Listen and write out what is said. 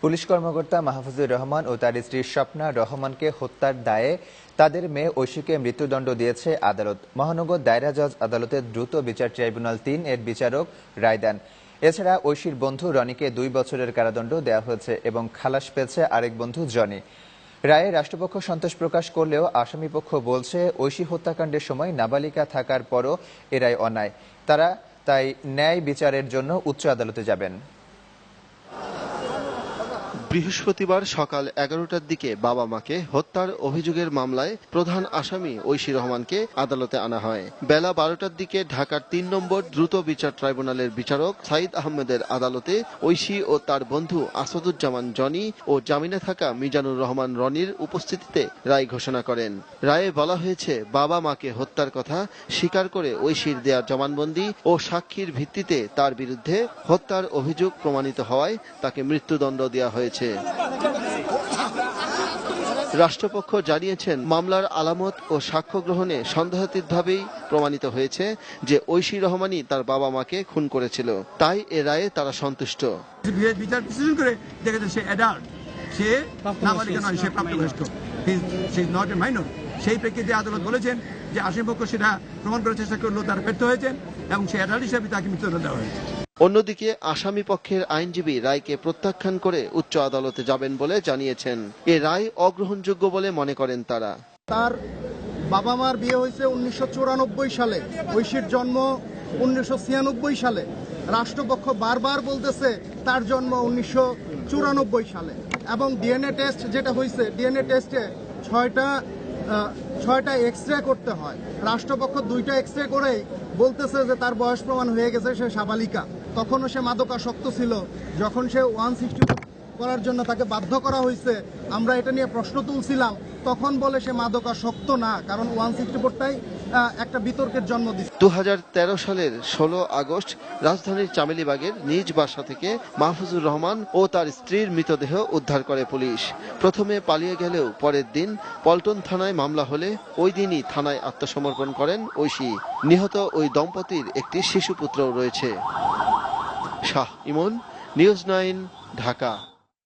Police কর্মকর্তা মাহফুজুর রহমান ও তার স্ত্রী স্বপ্না রহমানকে হত্যার দায়ে তাদের মেয়ে ঐশীকে মৃত্যুদণ্ড দিয়েছে আদালত। মহানগর দায়রা জজ আদালতের দ্রুত বিচার ট্রাইব্যুনাল ৩ এর বিচারক রায় দেন। এছাড়া ঐশীর বন্ধু রনিকে ২ বছরের কারাদণ্ড দেওয়া হয়েছে এবং খালাস পেয়েছে আরেক বন্ধু জনি। রায়ে রাষ্ট্রপক্ষ সন্তোষ প্রকাশ করলেও আসামিপক্ষ বলছে ঐশী হত্যাকাণ্ডের সময় নাবালিকা থাকার পরও এ রায় অন্যায়। তারা তাই ন্যায় বিচারের জন্য উচ্চ আদালতে যাবেন। বৃহস্পতিবার সকাল ১১টার দিকে বাবা মাকে হত্যার অভিযোগের মামলায় প্রধান আসামি ঐশী রহমানকে আদালতে আনা হয়। বেলা ১২টার দিকে ঢাকার ৩ নম্বর দ্রুত বিচার ট্রাইব্যুনালের বিচারক সাইদ আহমেদের আদালতে ঐশী ও তার বন্ধু আসাদুজ্জামান জনি ও জামিনে থাকা মিজানুর রহমান রনির উপস্থিতিতে রায় ঘোষণা করেন। রায়ে বলা হয়েছে, বাবা মাকে হত্যার কথা স্বীকার করে ঐশীর দেয়া জবানবন্দি ও সাক্ষীর ভিত্তিতে তার বিরুদ্ধে হত্যার অভিযোগ প্রমাণিত হওয়ায় তাকে মৃত্যুদণ্ড দেওয়া হয়েছে। রাষ্ট্রপক্ষ জানিয়েছেন, মামলার আলামত ও সাক্ষ্য গ্রহণে সন্দেহাতীতভাবেই প্রমাণিত হয়েছে যে ঐশী রহমানই তার বাবা মাকে খুন করেছিল। তাই এ রায়ে তারা সন্তুষ্ট। বিচার বিশ্লেষণ করে দেখা যায় সে অ্যাডাল্ট, সে নাবালিকা নয়, সে প্রাপ্তবয়স্ক, সে ইজ নট এ মাইনর। সেই প্রেক্ষিতে আদালত বলেছেন যে আসামিপক্ষ সেটা প্রমাণ করার চেষ্টা করলেও তারা ব্যর্থ হয়েছেন এবং সে অ্যাডাল্ট হিসেবে তাকে মৃত্যুদণ্ড দেওয়া হয়েছে। অন্যদিকে আসামি পক্ষের আইনজীবী রায়কে প্রত্যাখ্যান করে উচ্চ আদালতে যাবেন বলে জানিয়েছেন। এ রায় অগ্রহণযোগ্য বলে মনে করেন তারা। তার বাবা মার বিয়ে হয়েছে ১৯৯৪ সালে, ঐশীর জন্ম ১৯৯৬ সালে। রাষ্ট্রপক্ষ বারবার বলতেছে তার জন্ম ১৯৯৪ সালে এবং ডিএনএ টেস্ট যেটা হয়েছে, ডিএনএ টেস্টে ছয়টা এক্স-রে করতে হয়। রাষ্ট্রপক্ষ 2টা এক্স-রে করেই বলতেছে যে তার বয়স প্রমাণ হয়ে গেছে, সে সাবালিকা। তখনও সে মাদকাসক্ত ছিল। যখন সে 160 করার জন্য তাকে বাধ্য করা হয়েছে, আমরা এটা নিয়ে প্রশ্ন তুলছিলাম, তখন বলে সে মাদকাসক্ত না, কারণ 164টাই একটা বিতর্কের জন্ম দিচ্ছে। ২০১৩ সালের ১৬ আগস্ট রাজধানীর চামেলিবাগের নিজ বাসা থেকে মাহফুজুর রহমান ও তার স্ত্রীর মৃতদেহ উদ্ধার করে পুলিশ। প্রথমে পালিয়ে গেলেও পরের দিন পল্টন থানায় মামলা হলে ওই দিনই থানায় আত্মসমর্পণ করেন ঐশী। নিহত ওই দম্পতির একটি শিশুপুত্রও রয়েছে। শাহ ইমন, নিউজ 9, ঢাকা।